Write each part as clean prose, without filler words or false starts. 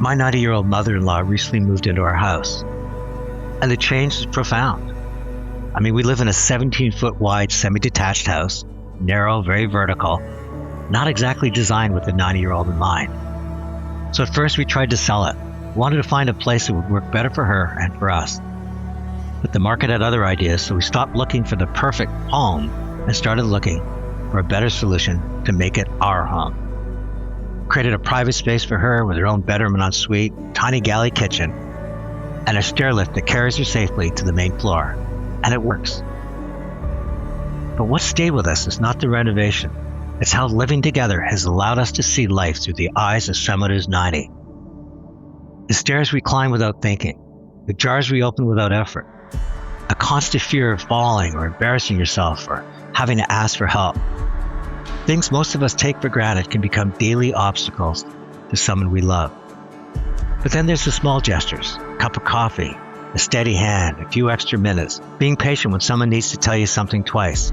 My 90-year-old mother-in-law recently moved into our house, and the change is profound. I mean, we live in a 17-foot wide semi-detached house, narrow, very vertical, not exactly designed with the 90-year-old in mind. So at first we tried to sell it. We wanted to find a place that would work better for her and for us. But the market had other ideas, so we stopped looking for the perfect home and started looking for a better solution to make it our home. Created a private space for her with her own bedroom and ensuite, tiny galley kitchen, and a stair lift that carries her safely to the main floor. And it works. But what stayed with us is not the renovation. It's how living together has allowed us to see life through the eyes of someone who's 90. The stairs we climb without thinking, the jars we open without effort, a constant fear of falling or embarrassing yourself or having to ask for help. Things most of us take for granted can become daily obstacles to someone we love. But then there's the small gestures, a cup of coffee, a steady hand, a few extra minutes, being patient when someone needs to tell you something twice,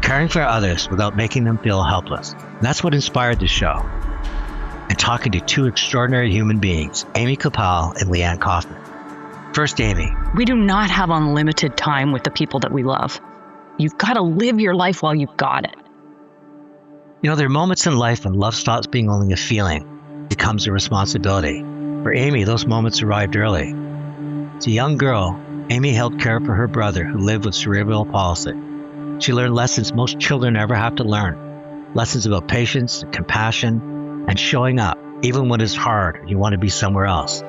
caring for others without making them feel helpless. And that's what inspired this show. And talking to two extraordinary human beings, Amy Coupal and Leanne Kaufman. First, Amy. We do not have unlimited time with the people that we love. You've got to live your life while you've got it. You know, there are moments in life when love stops being only a feeling, it becomes a responsibility. For Amy, those moments arrived early. As a young girl, Amy helped care for her brother who lived with cerebral palsy. She learned lessons most children ever have to learn. Lessons about patience, compassion, and showing up, even when it's hard and you want to be somewhere else.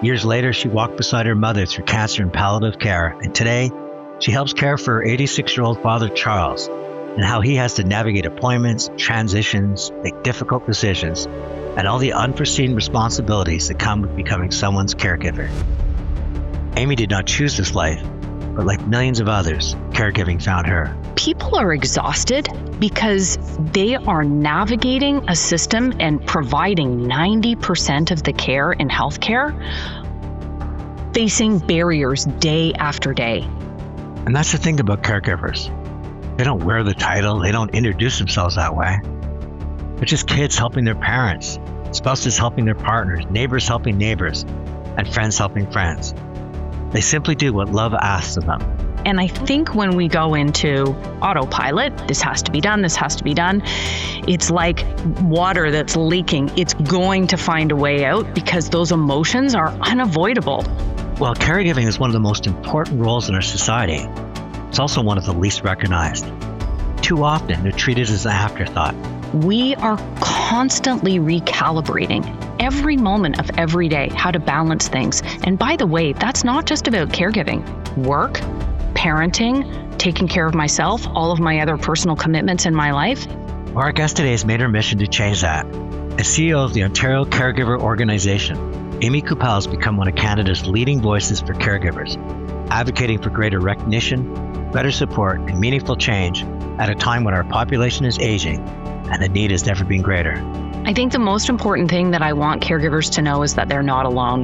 Years later, she walked beside her mother through cancer and palliative care, and today, she helps care for her 86-year-old father, Charles, and how he has to navigate appointments, transitions, make difficult decisions, and all the unforeseen responsibilities that come with becoming someone's caregiver. Amy did not choose this life, but like millions of others, caregiving found her. People are exhausted because they are navigating a system and providing 90% of the care in healthcare, facing barriers day after day. And that's the thing about caregivers. They don't wear the title, they don't introduce themselves that way. They're just kids helping their parents, spouses helping their partners, neighbors helping neighbors, and friends helping friends. They simply do what love asks of them. And I think when we go into autopilot, this has to be done, this has to be done, it's like water that's leaking. It's going to find a way out because those emotions are unavoidable. Well, caregiving is one of the most important roles in our society. It's also one of the least recognized. Too often, they're treated as an afterthought. We are constantly recalibrating every moment of every day how to balance things. And by the way, that's not just about caregiving. Work, parenting, taking care of myself, all of my other personal commitments in my life. Well, our guest today has made her mission to change that. As CEO of the Ontario Caregiver Organization, Amy Coupal has become one of Canada's leading voices for caregivers, advocating for greater recognition, better support, and meaningful change at a time when our population is aging and the need has never been greater. I think the most important thing that I want caregivers to know is that they're not alone.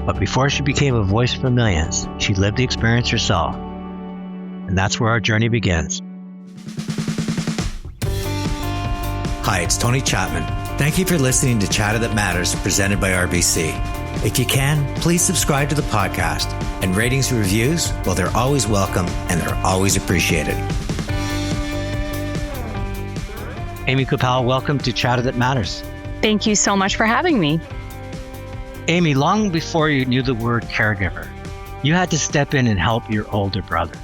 But before she became a voice for millions, she lived the experience herself. And that's where our journey begins. Hi, it's Tony Chapman. Thank you for listening to Chatter That Matters, presented by RBC. If you can, please subscribe to the podcast. And ratings and reviews, well, they're always welcome and they're always appreciated. Amy Coupal, welcome to Chatter That Matters. Thank you so much for having me. Amy, long before you knew the word caregiver, you had to step in and help your older brother.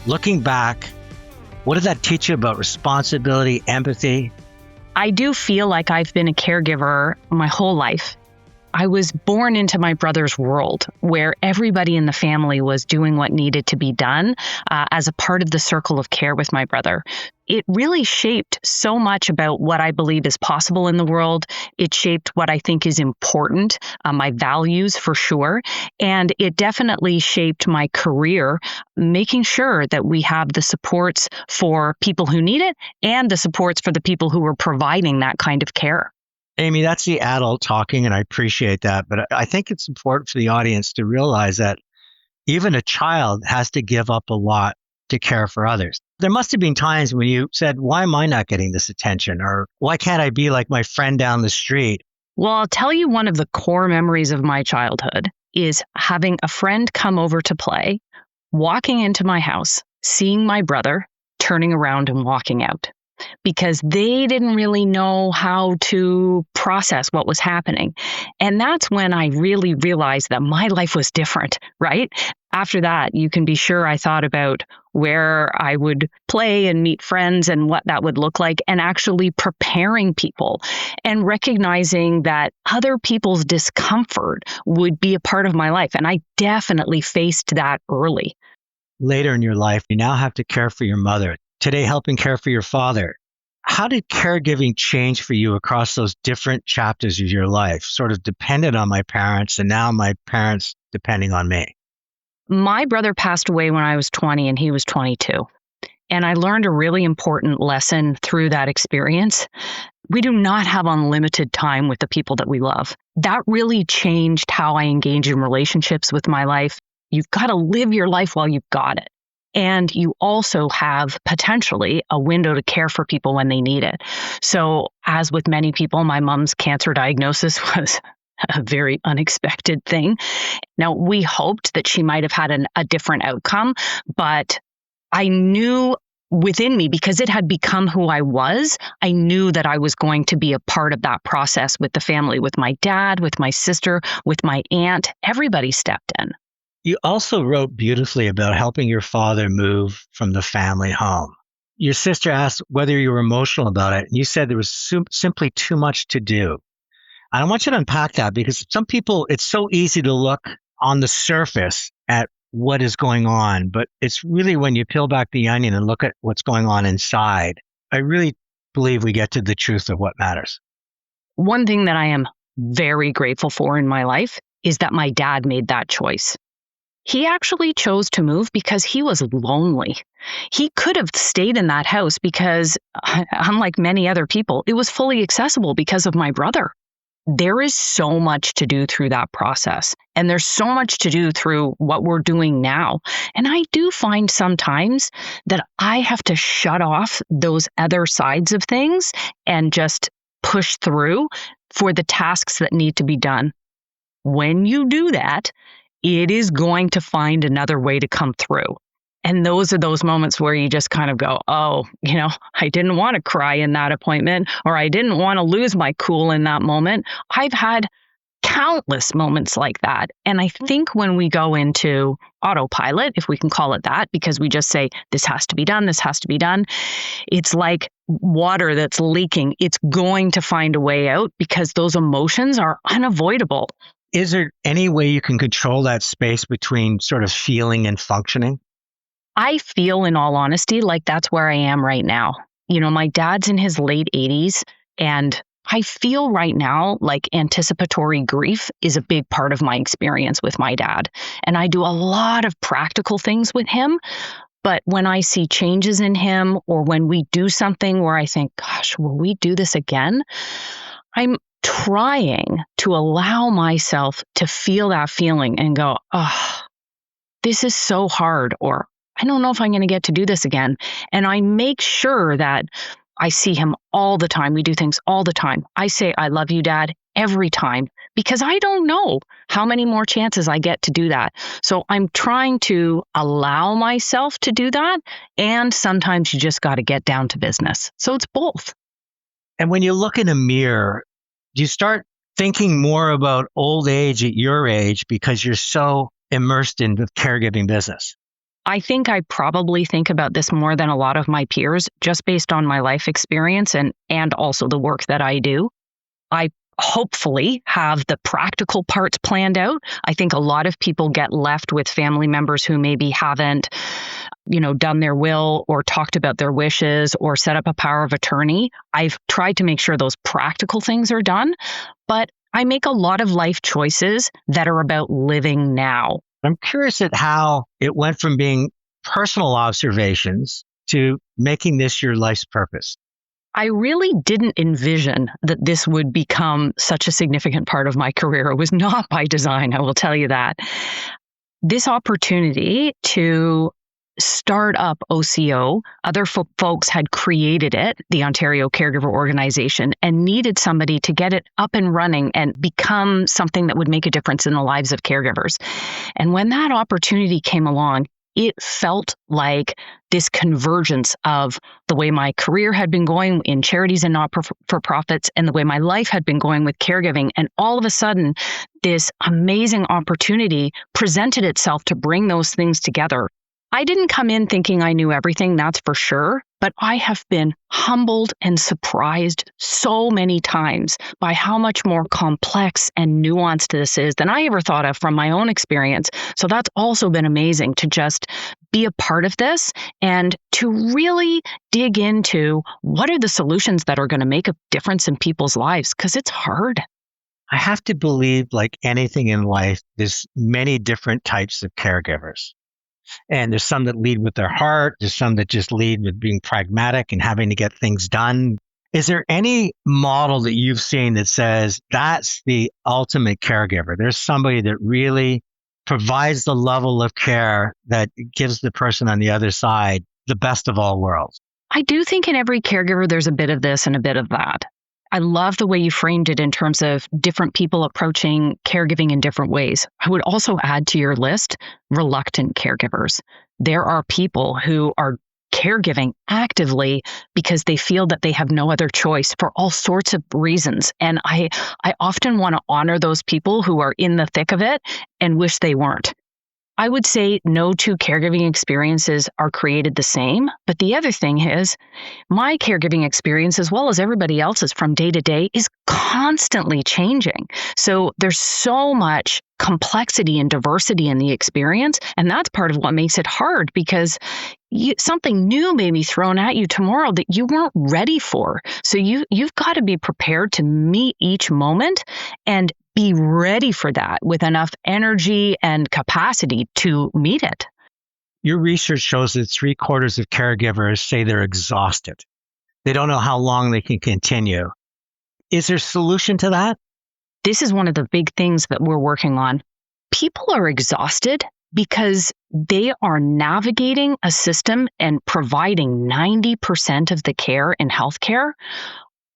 Looking back, what did that teach you about responsibility, empathy? I do feel like I've been a caregiver my whole life. I was born into my brother's world where everybody in the family was doing what needed to be done as a part of the circle of care with my brother. It really shaped so much about what I believe is possible in the world. It shaped what I think is important, my values for sure. And it definitely shaped my career, making sure that we have the supports for people who need it and the supports for the people who are providing that kind of care. Amy, that's the adult talking, and I appreciate that. But I think it's important for the audience to realize that even a child has to give up a lot to care for others. There must have been times when you said, why am I not getting this attention? Or why can't I be like my friend down the street? Well, I'll tell you, one of the core memories of my childhood is having a friend come over to play, walking into my house, seeing my brother, turning around and walking out, because they didn't really know how to process what was happening. And that's when I really realized that my life was different, right? After that, you can be sure I thought about where I would play and meet friends and what that would look like, and actually preparing people and recognizing that other people's discomfort would be a part of my life. And I definitely faced that early. Later in your life, you now have to care for your mother. Today, helping care for your father. How did caregiving change for you across those different chapters of your life? Sort of depended on my parents, and now my parents depending on me. My brother passed away when I was 20 and he was 22. And I learned a really important lesson through that experience. We do not have unlimited time with the people that we love. That really changed how I engage in relationships with my life. You've got to live your life while you've got it. And you also have potentially a window to care for people when they need it. So as with many people, my mom's cancer diagnosis was a very unexpected thing. Now, we hoped that she might have had a different outcome, but I knew within me, because it had become who I was, I knew that I was going to be a part of that process with the family, with my dad, with my sister, with my aunt. Everybody stepped in. You also wrote beautifully about helping your father move from the family home. Your sister asked whether you were emotional about it, and you said there was simply too much to do. And I want you to unpack that, because some people, it's so easy to look on the surface at what is going on, but it's really when you peel back the onion and look at what's going on inside, I really believe we get to the truth of what matters. One thing that I am very grateful for in my life is that my dad made that choice. He actually chose to move because he was lonely. He could have stayed in that house because, unlike many other people, it was fully accessible because of my brother. There is so much to do through that process. And there's so much to do through what we're doing now. And I do find sometimes that I have to shut off those other sides of things and just push through for the tasks that need to be done. When you do that, it is going to find another way to come through. And those are those moments where you just kind of go, oh, I didn't want to cry in that appointment, or I didn't want to lose my cool in that moment. I've had countless moments like that. And I think when we go into autopilot, if we can call it that, because we just say, this has to be done, this has to be done, it's like water that's leaking. It's going to find a way out because those emotions are unavoidable. Is there any way you can control that space between sort of feeling and functioning? I feel, in all honesty, like that's where I am right now. My dad's in his late 80s, and I feel right now like anticipatory grief is a big part of my experience with my dad. And I do a lot of practical things with him. But when I see changes in him, or when we do something where I think, gosh, will we do this again? I'm trying to allow myself to feel that feeling and go, oh, this is so hard, or I don't know if I'm going to get to do this again. And I make sure that I see him all the time. We do things all the time. I say, I love you, Dad, every time, because I don't know how many more chances I get to do that. So I'm trying to allow myself to do that. And sometimes you just got to get down to business. So it's both. And when you look in a mirror, do you start thinking more about old age at your age because you're so immersed in the caregiving business? I think I probably think about this more than a lot of my peers, just based on my life experience and also the work that I do. I hopefully have the practical parts planned out. I think a lot of people get left with family members who maybe haven't, done their will or talked about their wishes or set up a power of attorney. I've tried to make sure those practical things are done, but I make a lot of life choices that are about living now. I'm curious at how it went from being personal observations to making this your life's purpose. I really didn't envision that this would become such a significant part of my career. It was not by design, I will tell you that. This opportunity to start up OCO. Other folks had created it, the Ontario Caregiver Organization, and needed somebody to get it up and running and become something that would make a difference in the lives of caregivers. And when that opportunity came along, it felt like this convergence of the way my career had been going in charities and not-for-profits and the way my life had been going with caregiving. And all of a sudden, this amazing opportunity presented itself to bring those things together. I didn't come in thinking I knew everything, that's for sure, but I have been humbled and surprised so many times by how much more complex and nuanced this is than I ever thought of from my own experience. So that's also been amazing to just be a part of this and to really dig into what are the solutions that are going to make a difference in people's lives, because it's hard. I have to believe, like anything in life, there's many different types of caregivers. And there's some that lead with their heart. There's some that just lead with being pragmatic and having to get things done. Is there any model that you've seen that says that's the ultimate caregiver? There's somebody that really provides the level of care that gives the person on the other side the best of all worlds. I do think in every caregiver, there's a bit of this and a bit of that. I love the way you framed it in terms of different people approaching caregiving in different ways. I would also add to your list, reluctant caregivers. There are people who are caregiving actively because they feel that they have no other choice for all sorts of reasons. And I often want to honor those people who are in the thick of it and wish they weren't. I would say no two caregiving experiences are created the same. But the other thing is, my caregiving experience, as well as everybody else's from day to day, is constantly changing. So there's so much complexity and diversity in the experience. And that's part of what makes it hard, because something new may be thrown at you tomorrow that you weren't ready for. So you've got to be prepared to meet each moment and be ready for that with enough energy and capacity to meet it. Your research shows that 3/4 of caregivers say they're exhausted. They don't know how long they can continue. Is there a solution to that? This is one of the big things that we're working on. People are exhausted because they are navigating a system and providing 90% of the care in healthcare,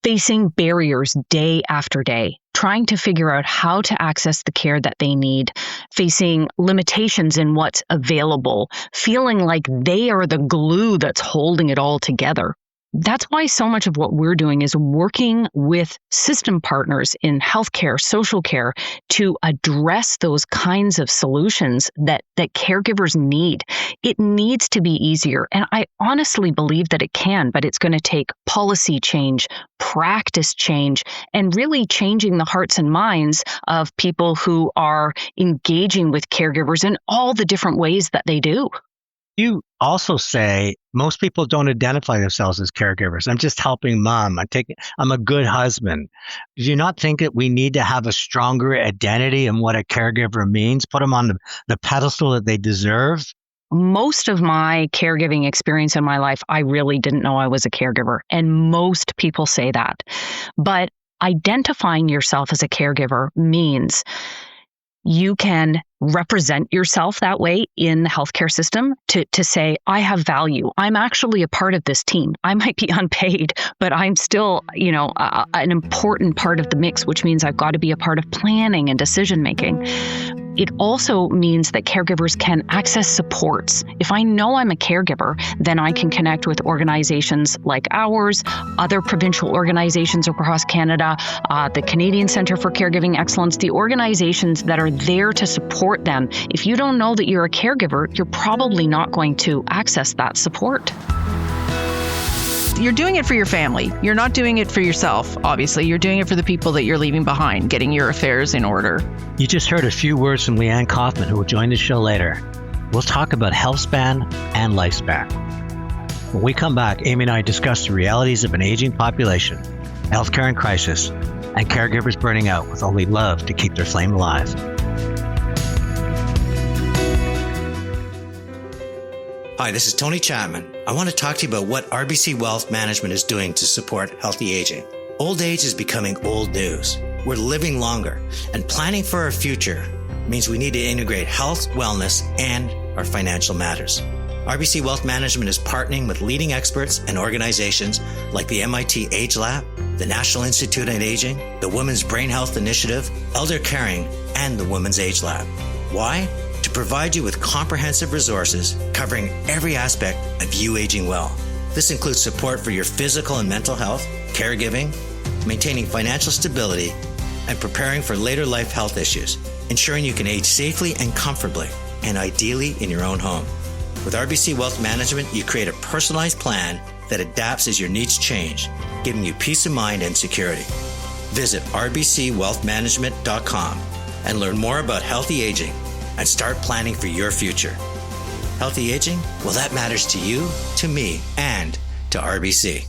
facing barriers day after day, trying to figure out how to access the care that they need, facing limitations in what's available, feeling like they are the glue that's holding it all together. That's why so much of what we're doing is working with system partners in healthcare, social care, to address those kinds of solutions that caregivers need. It needs to be easier. And I honestly believe that it can, but it's going to take policy change, practice change, and really changing the hearts and minds of people who are engaging with caregivers in all the different ways that they do. You also say most people don't identify themselves as caregivers. I'm just helping mom. I'm a good husband. Do you not think that we need to have a stronger identity in what a caregiver means? Put them on the pedestal that they deserve? Most of my caregiving experience in my life, I really didn't know I was a caregiver. And most people say that. But identifying yourself as a caregiver means you can represent yourself that way in the healthcare system to say, I have value. I'm actually a part of this team. I might be unpaid, but I'm still, an important part of the mix, which means I've got to be a part of planning and decision making. It also means that caregivers can access supports. If I know I'm a caregiver, then I can connect with organizations like ours, other provincial organizations across Canada, the Canadian Centre for Caregiving Excellence, the organizations that are there to support them. If you don't know that you're a caregiver, you're probably not going to access that support. You're doing it for your family. You're not doing it for yourself, obviously. You're doing it for the people that you're leaving behind, getting your affairs in order. You just heard a few words from Leanne Kaufman, who will join the show later. We'll talk about health span and lifespan. When we come back, Amy and I discuss the realities of an aging population, healthcare in crisis, and caregivers burning out with only love to keep their flame alive. Hi, this is Tony Chapman. I want to talk to you about what RBC Wealth Management is doing to support healthy aging. Old age is becoming old news. We're living longer, and planning for our future means we need to integrate health, wellness, and our financial matters. RBC Wealth Management is partnering with leading experts and organizations like the MIT Age Lab, the National Institute on Aging, the Women's Brain Health Initiative, Elder Caring, and the Women's Age Lab. Why? To provide you with comprehensive resources covering every aspect of you aging well. This includes support for your physical and mental health, caregiving, maintaining financial stability, and preparing for later life health issues, ensuring you can age safely and comfortably, and ideally in your own home. With RBC Wealth Management, you create a personalized plan that adapts as your needs change, giving you peace of mind and security. Visit rbcwealthmanagement.com and learn more about healthy aging and start planning for your future. Healthy aging? Well, that matters to you, to me, and to RBC.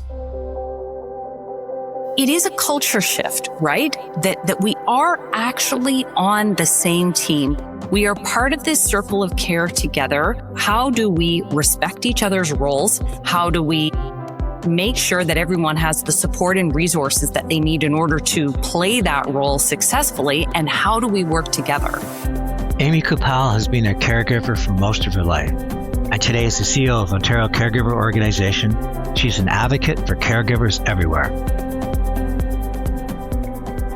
It is a culture shift, right? That we are actually on the same team. We are part of this circle of care together. How do we respect each other's roles? How do we make sure that everyone has the support and resources that they need in order to play that role successfully? And how do we work together? Amy Coupal has been a caregiver for most of her life, and today is the CEO of Ontario Caregiver Organization. She's an advocate for caregivers everywhere.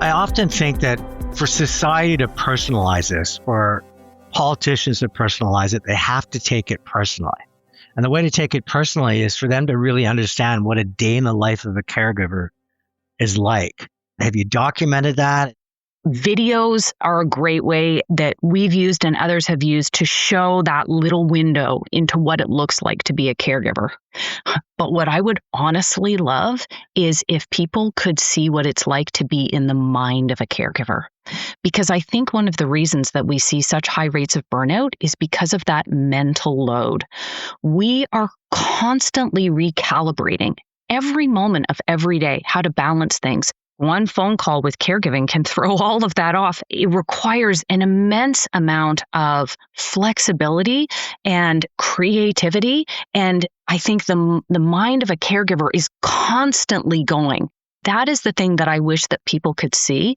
I often think that for society to personalize this, for politicians to personalize it, they have to take it personally. And the way to take it personally is for them to really understand what a day in the life of a caregiver is like. Have you documented that? Videos are a great way that we've used and others have used to show that little window into what it looks like to be a caregiver. But what I would honestly love is if people could see what it's like to be in the mind of a caregiver. Because I think one of the reasons that we see such high rates of burnout is because of that mental load. We are constantly recalibrating every moment of every day how to balance things. One phone call with caregiving can throw all of that off. It requires an immense amount of flexibility and creativity. And I think the mind of a caregiver is constantly going. That is the thing that I wish that people could see.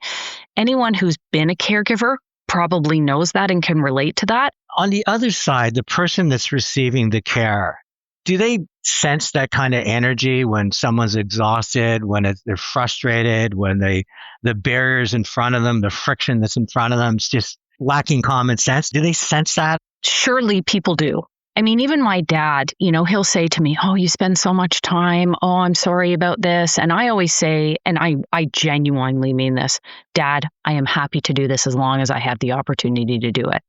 Anyone who's been a caregiver probably knows that and can relate to that. On the other side, the person that's receiving the care, do they sense that kind of energy when someone's exhausted, when they're frustrated, when the barriers in front of them, the friction that's in front of them is just lacking common sense? Do they sense that? Surely people do. I mean, even my dad, he'll say to me, "Oh, you spend so much time. Oh, I'm sorry about this." And I always say, and I genuinely mean this, "Dad, I am happy to do this as long as I have the opportunity to do it."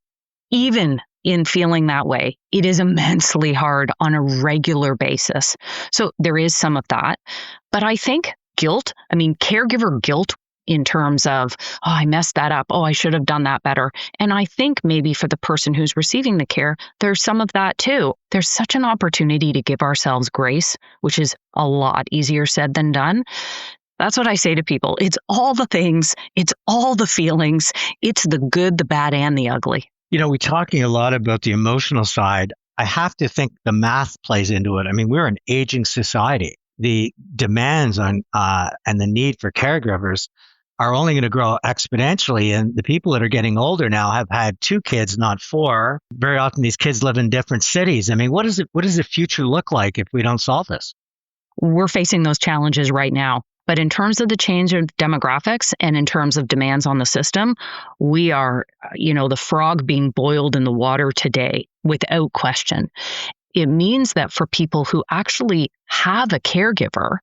Even in feeling that way, it is immensely hard on a regular basis. So there is some of that. But I think caregiver guilt in terms of, "Oh, I messed that up. Oh, I should have done that better." And I think maybe for the person who's receiving the care, there's some of that too. There's such an opportunity to give ourselves grace, which is a lot easier said than done. That's what I say to people. It's all the things, it's all the feelings, it's the good, the bad, and the ugly. We're talking a lot about the emotional side. I have to think the math plays into it. I mean, we're an aging society. The demands on and the need for caregivers are only going to grow exponentially. And the people that are getting older now have had 2 kids, not 4. Very often these kids live in different cities. I mean, what does the future look like if we don't solve this? We're facing those challenges right now. But in terms of the change of demographics and in terms of demands on the system, we are, the frog being boiled in the water today without question. It means that for people who actually have a caregiver,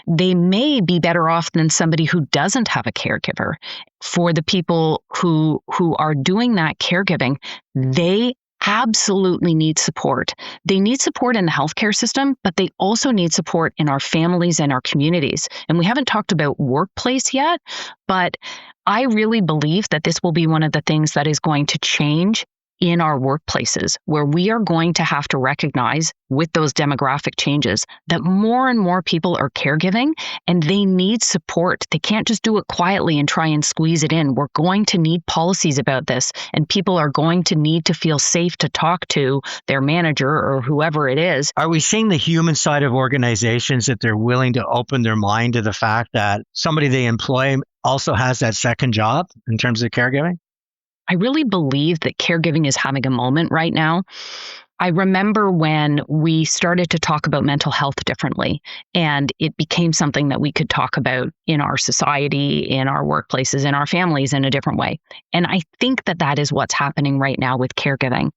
they may be better off than somebody who doesn't have a caregiver. For the people who are doing that caregiving, they absolutely need support. They need support in the healthcare system, but they also need support in our families and our communities. And we haven't talked about workplace yet, but I really believe that this will be one of the things that is going to change in our workplaces, where we are going to have to recognize with those demographic changes that more and more people are caregiving and they need support. They can't just do it quietly and try and squeeze it in. We're going to need policies about this, and people are going to need to feel safe to talk to their manager or whoever it is. Are we seeing the human side of organizations that they're willing to open their mind to the fact that somebody they employ also has that second job in terms of caregiving? I really believe that caregiving is having a moment right now. I remember when we started to talk about mental health differently, and it became something that we could talk about in our society, in our workplaces, in our families in a different way. And I think that that is what's happening right now with caregiving.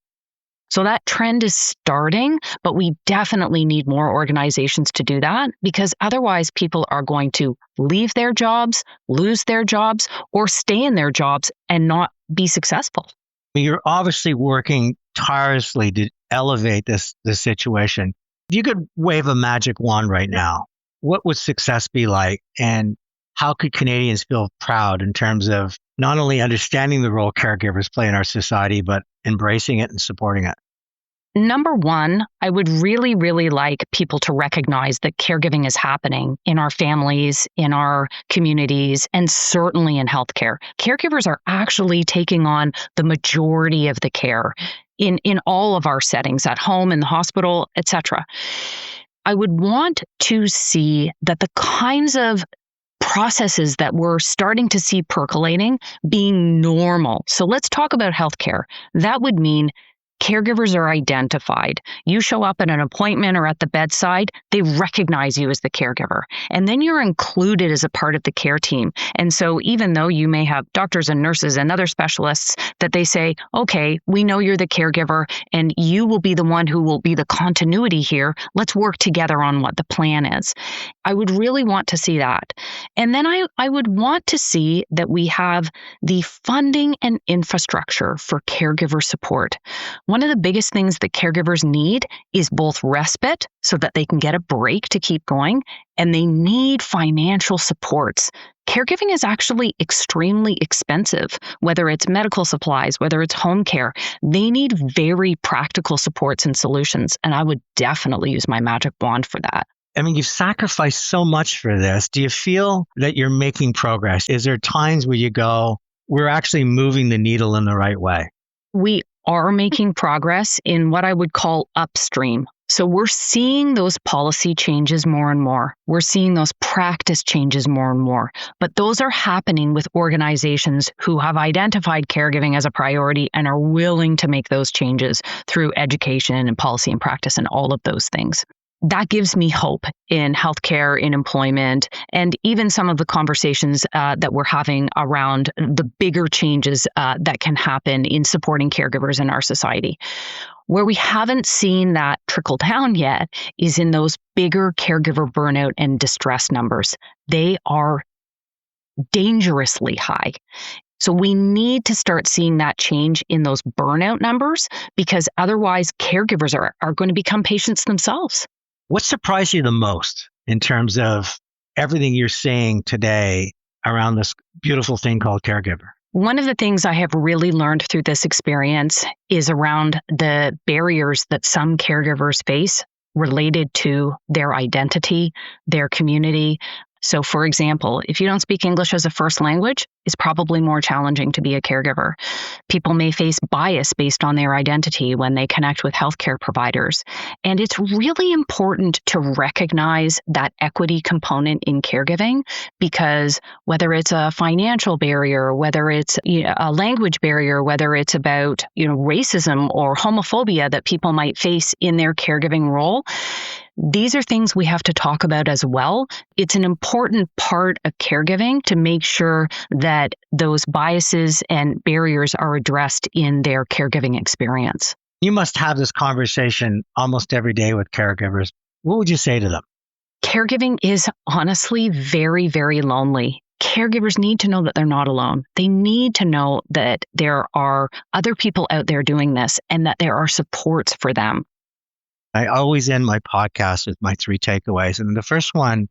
So that trend is starting, but we definitely need more organizations to do that, because otherwise people are going to leave their jobs, lose their jobs, or stay in their jobs and not be successful. You're obviously working tirelessly to elevate this situation. If you could wave a magic wand right now, what would success be like? And how could Canadians feel proud in terms of not only understanding the role caregivers play in our society, but embracing it and supporting it? Number one, I would really, really like people to recognize that caregiving is happening in our families, in our communities, and certainly in healthcare. Caregivers are actually taking on the majority of the care in all of our settings, at home, in the hospital, etc. I would want to see that the kinds of processes that we're starting to see percolating being normal. So let's talk about healthcare. That would mean caregivers are identified. You show up at an appointment or at the bedside, they recognize you as the caregiver. And then you're included as a part of the care team. And so even though you may have doctors and nurses and other specialists that they say, okay, we know you're the caregiver and you will be the one who will be the continuity here. Let's work together on what the plan is. I would really want to see that. And then I would want to see that we have the funding and infrastructure for caregiver support. One of the biggest things that caregivers need is both respite so that they can get a break to keep going, and they need financial supports. Caregiving is actually extremely expensive, whether it's medical supplies, whether it's home care. They need very practical supports and solutions, and I would definitely use my magic wand for that. I mean, you've sacrificed so much for this. Do you feel that you're making progress? Is there times where you go, we're actually moving the needle in the right way? We are making progress in what I would call upstream. So we're seeing those policy changes more and more. We're seeing those practice changes more and more. But those are happening with organizations who have identified caregiving as a priority and are willing to make those changes through education and policy and practice and all of those things. That gives me hope in healthcare, in employment, and even some of the conversations that we're having around the bigger changes that can happen in supporting caregivers in our society. Where we haven't seen that trickle down yet is in those bigger caregiver burnout and distress numbers. They are dangerously high. So we need to start seeing that change in those burnout numbers, because otherwise caregivers are going to become patients themselves. What surprised you the most in terms of everything you're seeing today around this beautiful thing called caregiver? One of the things I have really learned through this experience is around the barriers that some caregivers face related to their identity, their community. So, for example, if you don't speak English as a first language, it's probably more challenging to be a caregiver. People may face bias based on their identity when they connect with healthcare providers. And it's really important to recognize that equity component in caregiving, because whether it's a financial barrier, whether it's a language barrier, whether it's about racism or homophobia that people might face in their caregiving role, these are things we have to talk about as well. It's an important part of caregiving to make sure that those biases and barriers are addressed in their caregiving experience. You must have this conversation almost every day with caregivers. What would you say to them? Caregiving is honestly very, very lonely. Caregivers need to know that they're not alone. They need to know that there are other people out there doing this and that there are supports for them. I always end my podcast with my 3 takeaways. And the first one,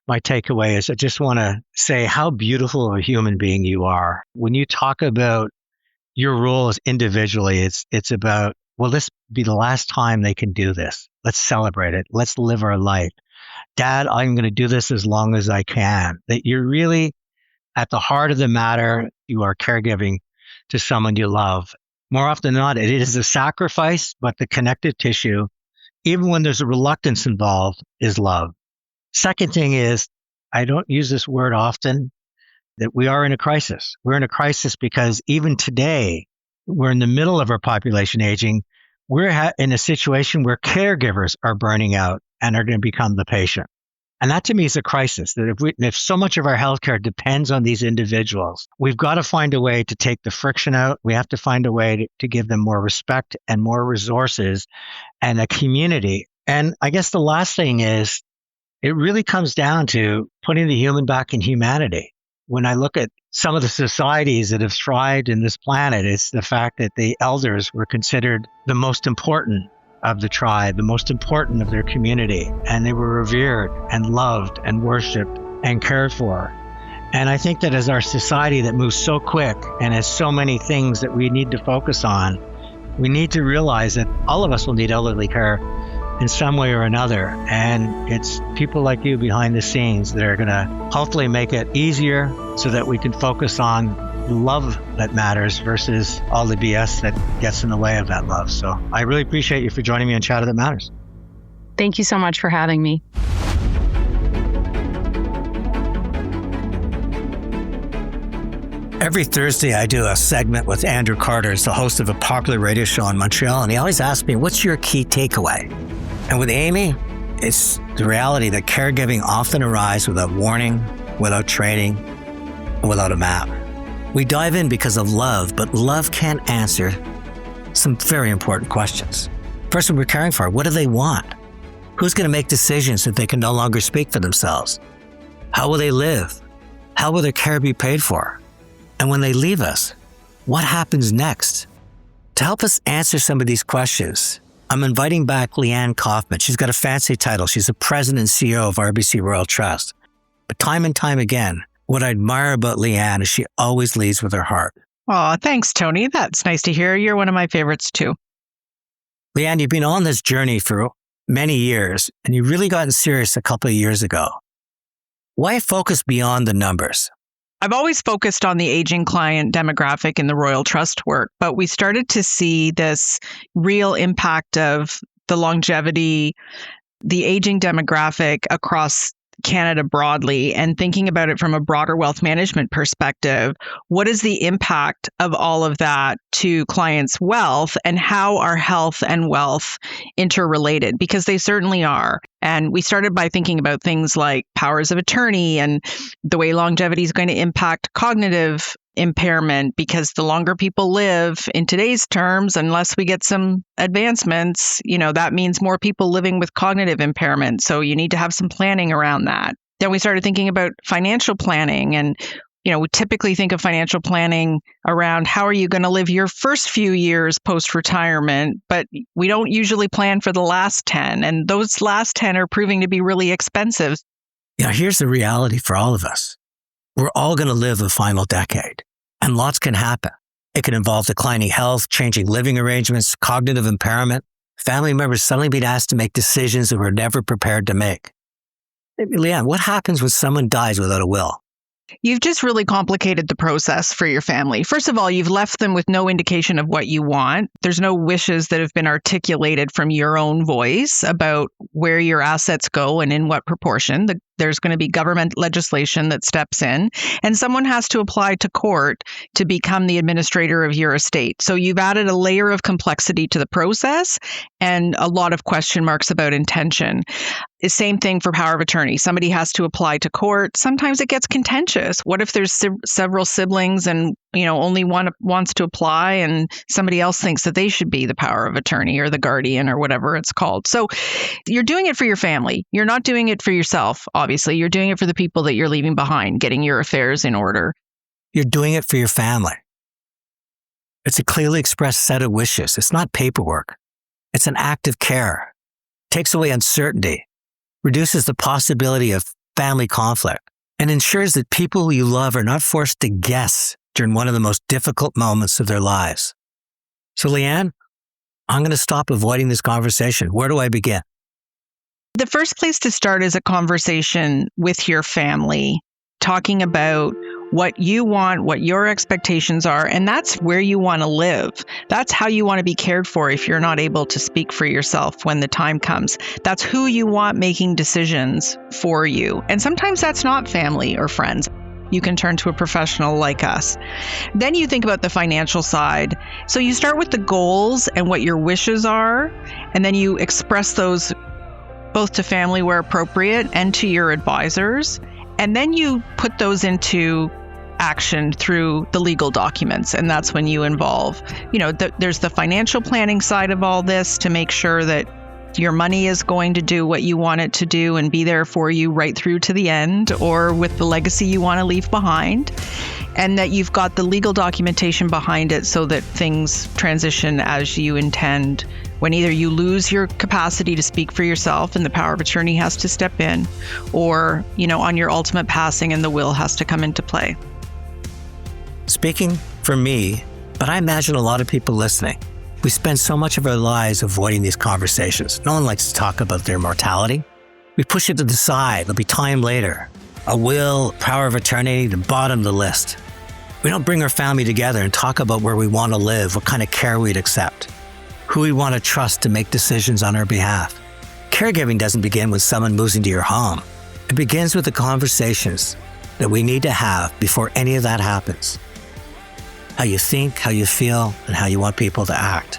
my takeaway is I just want to say how beautiful of a human being you are. When you talk about your role as individually, it's about, well, this be the last time they can do this. Let's celebrate it. Let's live our life. Dad, I'm going to do this as long as I can. That you're really at the heart of the matter. You are caregiving to someone you love. More often than not, it is a sacrifice, but the connective tissue, even when there's a reluctance involved, is love. Second thing is, I don't use this word often, that we are in a crisis. We're in a crisis because even today, we're in the middle of our population aging. we're in a situation where caregivers are burning out and are going to become the patient. And that to me is a crisis, that if so much of our healthcare depends on these individuals, we've got to find a way to take the friction out. We have to find a way to give them more respect and more resources and a community. And I guess the last thing is, it really comes down to putting the human back in humanity. When I look at some of the societies that have thrived in this planet, it's the fact that the elders were considered the most important of the tribe, the most important of their community, and they were revered and loved and worshipped and cared for. And I think that as our society that moves so quick and has so many things that we need to focus on, we need to realize that all of us will need elderly care in some way or another. And it's people like you behind the scenes that are going to hopefully make it easier so that we can focus on the love that matters versus all the BS that gets in the way of that love. So I really appreciate you for joining me on Chatter That Matters. Thank you so much for having me. Every Thursday, I do a segment with Andrew Carter, who's the host of a popular radio show in Montreal, and he always asks me, what's your key takeaway? And with Amy, it's the reality that caregiving often arrives without warning, without training, and without a map. We dive in because of love, but love can't answer some very important questions. First, when we're caring for, what do they want? Who's going to make decisions if they can no longer speak for themselves? How will they live? How will their care be paid for? And when they leave us, what happens next? To help us answer some of these questions, I'm inviting back Leanne Kaufman. She's got a fancy title. She's the president and CEO of RBC Royal Trust. But time and time again, what I admire about Leanne is she always leads with her heart. Oh, thanks, Tony. That's nice to hear. You're one of my favorites, too. Leanne, you've been on this journey for many years, and you really gotten serious a couple of years ago. Why focus beyond the numbers? I've always focused on the aging client demographic in the Royal Trust work, but we started to see this real impact of the longevity, the aging demographic across Canada broadly, and thinking about it from a broader wealth management perspective. What is the impact of all of that to clients' wealth, and how are health and wealth interrelated? Because they certainly are. And we started by thinking about things like powers of attorney and the way longevity is going to impact cognitive impairment, because the longer people live in today's terms, unless we get some advancements, that means more people living with cognitive impairment. So you need to have some planning around that. Then we started thinking about financial planning, and we typically think of financial planning around how are you going to live your first few years post-retirement, but we don't usually plan for the last 10, and those last 10 are proving to be really expensive. Here's the reality for all of us. We're all going to live a final decade, and lots can happen. It can involve declining health, changing living arrangements, cognitive impairment, family members suddenly being asked to make decisions that we're never prepared to make. Leanne, what happens when someone dies without a will? You've just really complicated the process for your family. First of all, you've left them with no indication of what you want. There's no wishes that have been articulated from your own voice about where your assets go and in what proportion. There's going to be government legislation that steps in, and someone has to apply to court to become the administrator of your estate. So you've added a layer of complexity to the process and a lot of question marks about intention. The same thing for power of attorney. Somebody has to apply to court. Sometimes it gets contentious. What if there's several siblings and only one wants to apply and somebody else thinks that they should be the power of attorney or the guardian or whatever it's called? So you're doing it for your family. You're not doing it for yourself, obviously. You're doing it for the people that you're leaving behind, getting your affairs in order. You're doing it for your family. It's a clearly expressed set of wishes. It's not paperwork. It's an act of care. It takes away uncertainty, reduces the possibility of family conflict, and ensures that people you love are not forced to guess during one of the most difficult moments of their lives. So, Leanne, I'm going to stop avoiding this conversation. Where do I begin? The first place to start is a conversation with your family, talking about what you want, what your expectations are, and that's where you want to live. That's how you want to be cared for if you're not able to speak for yourself when the time comes. That's who you want making decisions for you. And sometimes that's not family or friends. you can turn to a professional like us. Then you think about the financial side. So you start with the goals and what your wishes are, and then you express those both to family where appropriate and to your advisors. And then you put those into action through the legal documents. And that's when you involve, there's the financial planning side of all this to make sure that your money is going to do what you want it to do and be there for you right through to the end, or with the legacy you want to leave behind. And that you've got the legal documentation behind it so that things transition as you intend. When either you lose your capacity to speak for yourself and the power of attorney has to step in, or, on your ultimate passing and the will has to come into play. Speaking for me, but I imagine a lot of people listening, we spend so much of our lives avoiding these conversations. No one likes to talk about their mortality. We push it to the side. There'll be time later. A will, power of attorney, the bottom of the list. We don't bring our family together and talk about where we want to live, what kind of care we'd accept, who we want to trust to make decisions on our behalf. Caregiving doesn't begin when someone moves into your home. It begins with the conversations that we need to have before any of that happens. How you think, how you feel, and how you want people to act.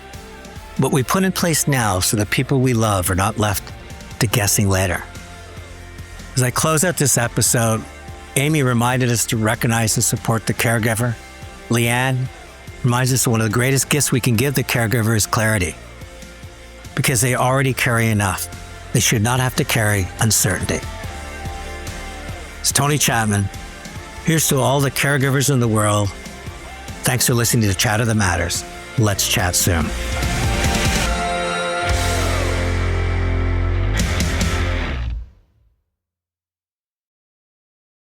What we put in place now so that people we love are not left to guessing later. As I close out this episode, Amy reminded us to recognize and support the caregiver. Leanne reminds us that one of the greatest gifts we can give the caregiver is clarity. Because they already carry enough. They should not have to carry uncertainty. It's Tony Chapman. Here's to all the caregivers in the world. Thanks for listening to Chatter That Matters. Let's chat soon.